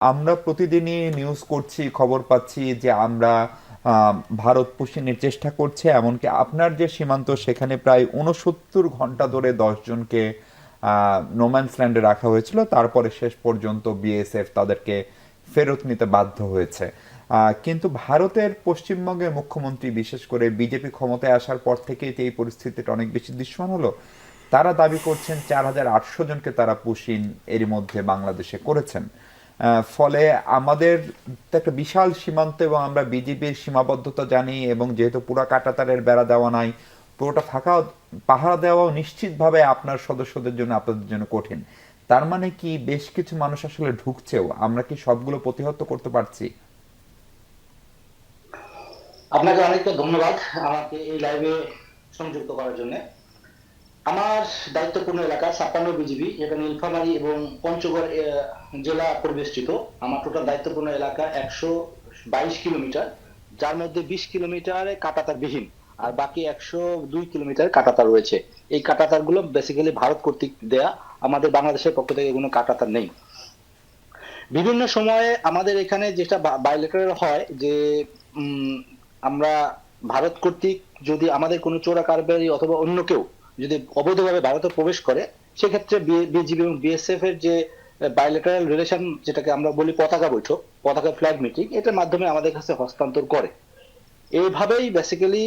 আমরা প্রতিদিনই নিউজ করছি, খবর পাচ্ছি যে আমরা ভারত পুষিনের চেষ্টা করছে, এমনকি আপনার যে সীমান্ত সেখানে প্রায় 69 ঘন্টা ধরে 10 জনকে নোম্যান্স ল্যান্ডে রাখা হয়েছিল, তারপরে শেষ পর্যন্ত বিএসএফ তাদেরকে ফেরত নিতে বাধ্য হয়েছে। কিন্তু ভারতের পশ্চিমবঙ্গের মুখ্যমন্ত্রী, বিশেষ করে বিজেপি ক্ষমতায় আসার পর থেকেই তো এই পরিস্থিতিটা অনেক বেশি দৃশ্যমান হলো। তারা দাবি করছেন 4800 জনকে তারা পুশিন এরই মধ্যে বাংলাদেশে করেছেন। ফলে আমাদের তো একটা বিশাল সীমান্ত এবং আমরা বিজিবির সীমাবদ্ধতা জানি, এবং যেহেতু পুরো কাঁটাতারের বেড়া দেওয়া নাই, পুরোটা ফাঁকা, পাহারা দেওয়াও নিশ্চিতভাবে আপনার সদস্যদের জন্য, আপনাদের জন্য কঠিন। তার মানে কি বেশ কিছু মানুষ আসলে ঢুকছেও? আমরা কি সবগুলো প্রতিহত করতে পারছি? আপনাকে অনেক ধন্যবাদ আমাকে এই লাইভে সংযুক্ত করার জন্য। আমার দায়িত্বপূর্ণ এলাকা 56 বিজিবি, যেটা নীলফামারী এবং পঞ্চগড় জেলা পরিবেষ্টিত। আমার টোটাল দায়িত্বপূর্ণ এলাকা 122 কিলোমিটার, যার মধ্যে 20 কিলোমিটারে কাঁটাতার বিহীন, আর বাকি 102 কিলোমিটার কাঁটাতার রয়েছে। এই কাঁটাতার গুলো বেসিক্যালি ভারত কর্তৃক দেয়া, আমাদের বাংলাদেশের পক্ষ থেকে কোনো কাঁটাতার নেই। বিভিন্ন সময়ে আমাদের এখানে যেটা বাইলেটারাল হয় যে উম, আমরা ভারত কর্তৃক যদি আমাদের কোনো চোরা কারবারি অথবা অন্য কেউ যদি অবৈধভাবে ভারতে প্রবেশ করে, সেক্ষেত্রে বিজিবি এবং বিএসএফ এর যে বাইলেটারাল রিলেশন, যেটাকে আমরা বলি পতাকা বৈঠক, পতাকা ফ্ল্যাগ মিটিং, এটার মাধ্যমে আমাদের কাছে হস্তান্তর করে। এইভাবেই বেসিক্যালি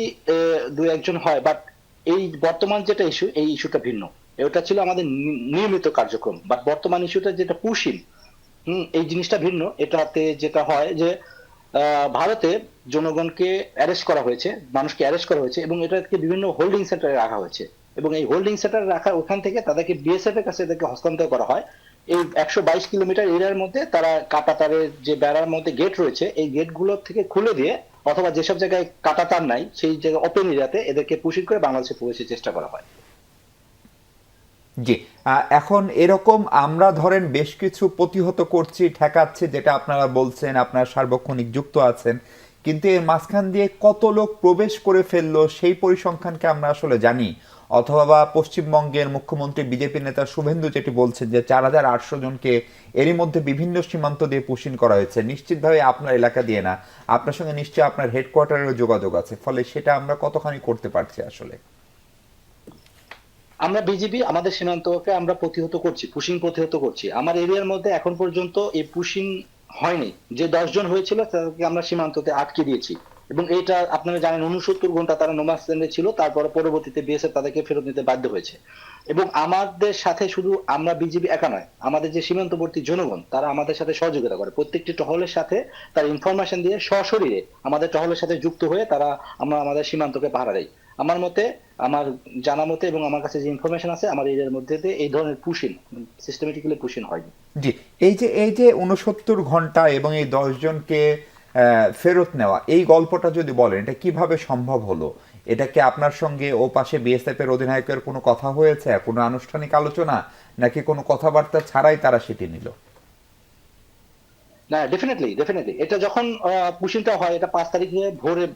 দুই একজন হয়, বাট এই বর্তমান যেটা ইস্যু, এই ইস্যুটা ভিন্ন। এটা ছিল আমাদের নিয়মিত কার্যক্রম, বাট বর্তমান ইস্যুটা যেটা পুশিন, এই জিনিসটা ভিন্ন। এটাতে যেটা হয় যে ভারতে জনগণকে অ্যারেস্ট করা হয়েছে, মানুষকে অ্যারেস্ট করা হয়েছে, এবং এটাকে বিভিন্ন হোল্ডিং সেন্টারে রাখা হয়েছে, এবং এই হোল্ডিং সেন্টারে রাখা ওখান থেকে তাদেরকে বিএসএফ এর কাছে এদেরকে হস্তান্তর করা হয়। এই 122 কিলোমিটার এরিয়ার মধ্যে তারা কাঁটাতারের যে বেড়ার মধ্যে গেট রয়েছে, এই গেটগুলো থেকে খুলে দিয়ে, অথবা যেসব জায়গায় কাঁটাতার নাই সেই জায়গায় ওপেন এরিয়াতে এদেরকে পুশিং করে বাংলাদেশে প্রবেশের চেষ্টা করা হয়। জি। এখন এরকম আমরা ধরেন বেশ কিছু প্রতিহত করছি, ঠেকাচ্ছি, যেটা আপনারা বলছেন, আপনার সার্বক্ষণিক যুক্ত আছেন, কিন্তু এর মাঝখান দিয়ে কত লোক প্রবেশ করে ফেললো সেই পরিসংখ্যানকে আমরা আসলে জানি? অথবা বা পশ্চিমবঙ্গের মুখ্যমন্ত্রী বিজেপি নেতা শুভেন্দু যেটি বলছেন যে 4800 জনকে এরই মধ্যে বিভিন্ন সীমান্ত দিয়ে পুশিন করা হয়েছে, নিশ্চিতভাবে আপনার এলাকা দিয়ে না, আপনার সঙ্গে নিশ্চয়ই আপনার হেডকোয়ার্টারেরও যোগাযোগ আছে, ফলে সেটা আমরা কতখানি করতে পারছি আসলে? আমরা বিজিবি আমাদের সীমান্তকে আমরা প্রতিহত করছি, পুশিং প্রতিহত করছি। আমার এরিয়ার মধ্যে এখন পর্যন্ত এই পুশিং হয়নি। যে 10 জন হয়েছিল তাদেরকে আমরা সীমান্ততে আটকে দিয়েছি, এবং এটা আপনারা জানেন 69 ঘন্টা তারা নোম্যান্স ল্যান্ডে ছিল, তারপরে পরবর্তীতে বিএসএফ তাদেরকে ফেরত নিতে বাধ্য হয়েছে। এবং আমাদের সাথে শুধু আমরা বিজিবি একা নয়, আমাদের যে সীমান্তবর্তী জনগণ তারা আমাদের সাথে সহযোগিতা করে, প্রত্যেকটি টহলের সাথে তার ইনফরমেশন দিয়ে সশরীরে আমাদের টহলের সাথে যুক্ত হয়ে তারা আমরা আমাদের সীমান্তকে পাহারা দেয়। আমার মতে, আমার জানা মতে এবং আমার কাছে যে ইনফরমেশন আছে, আমার এরিয়ার মধ্যে দিয়ে এই ধরনের পুশিং সিস্টেমেটিক্যালি পুশিং হয়নি। জি। এই যে 69 ঘন্টা এবং এই 10 জনকে ফেরত নেওয়া, এই গল্পটা যদি বলেন এটা কিভাবে সম্ভব হলো? এটা কি আপনার সঙ্গে ও পাশে বিএসএফ এর অধিনায়কের কোনো কথা হয়েছে, কোনো আনুষ্ঠানিক আলোচনা, নাকি কোনো কথাবার্তা ছাড়াই তারা সেটি নিল? না, ডেফিনেটলি ডেফিনেটলি এটা যখন পুশিংটা হয়, এটা 5 তারিখে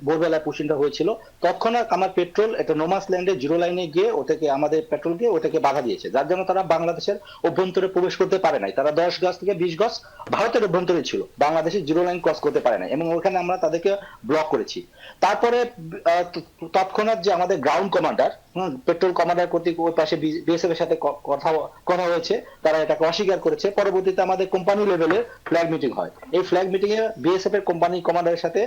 ভোরবেলায় পুশিংটা হয়েছিল। তৎক্ষণাৎ আমার পেট্রোল এটা নোমাস ল্যান্ডে জিরো লাইনে গিয়ে ওটাকে, আমাদের পেট্রোল গিয়ে ওটাকে বাধা দিয়েছে, যার জন্য তারা বাংলাদেশের অভ্যন্তরে প্রবেশ করতে পারে নাই। তারা 10 গজ থেকে 20 গজ ভারতের অভ্যন্তরে ছিল, বাংলাদেশের জিরো লাইন ক্রস করতে পারে নাই, এবং ওখানে আমরা তাদেরকে ব্লক করেছি। তারপরে তৎক্ষণাৎ যে আমাদের গ্রাউন্ড কমান্ডার, পেট্রোল কমান্ডার কর্তৃক ওই পাশে বিএসএফ এর সাথে কথা কথা হয়েছে, তারা এটাকে অস্বীকার করেছে। পরবর্তীতে আমাদের কোম্পানি লেভেলের ফ্ল্যাগ মিটিং হয়। এই ফ্ল্যাগ মিটিং এ বিএসএফ এর কোম্পানি কমান্ডারের সাথে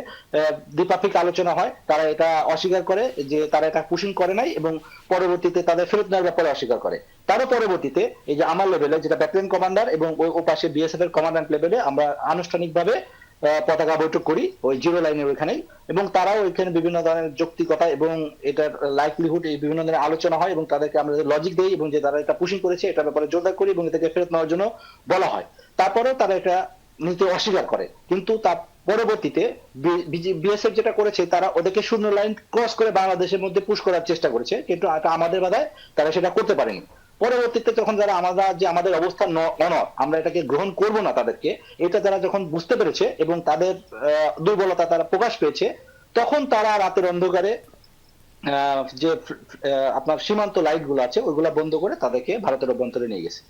দ্বিপাক্ষিক আলোচনা হয়। তারা এটা অস্বীকার করে যে তারা এটা পুশিং করে নাই, এবং পরবর্তীতে তাদের ফেরত নেওয়ার ব্যাপারে অস্বীকার করে। তারও পরবর্তীতে এই যে আমার লেভেলে যেটা ব্যাটালিয়ন কমান্ডার এবং ওই পাশে বিএসএফ এর কমান্ডান্ট লেভেলে আমরা আনুষ্ঠানিকভাবে পতাকা বৈঠক করি ওই জিরো লাইনের ওইখানেই, এবং তারাও ওইখানে বিভিন্ন ধরনের যৌক্তিকতা এবং এটার লাইভলিহুড, এই বিভিন্ন ধরনের আলোচনা হয়, এবং তাদেরকে আমরা লজিক দেই, এবং যে তারা এটা পুশিং করেছে এটার ব্যাপারে জোরদার করি, এবং এটাকে ফেরত নেওয়ার জন্য বলা হয়। তারপরেও তারা এটা নিতে অস্বীকার করে। কিন্তু তার পরবর্তীতে বিএসএফ যেটা করেছে, তারা ওদেরকে শূন্য লাইন ক্রস করে বাংলাদেশের মধ্যে পুশ করার চেষ্টা করেছে, কিন্তু এটা আমাদের বাধায় তারা সেটা করতে পারেনি। পরবর্তীতে যখন যারা আমরা যে আমাদের অবস্থান অনর, আমরা এটাকে গ্রহণ করব না তাদেরকে, এটা তারা যখন বুঝতে পেরেছে এবং তাদের দুর্বলতা তারা প্রকাশ পেয়েছে, তখন তারা রাতের অন্ধকারে যে আপনার সীমান্ত লাইট গুলো আছে ওইগুলা বন্ধ করে তাদেরকে ভারতের অভ্যন্তরে নিয়ে গেছে।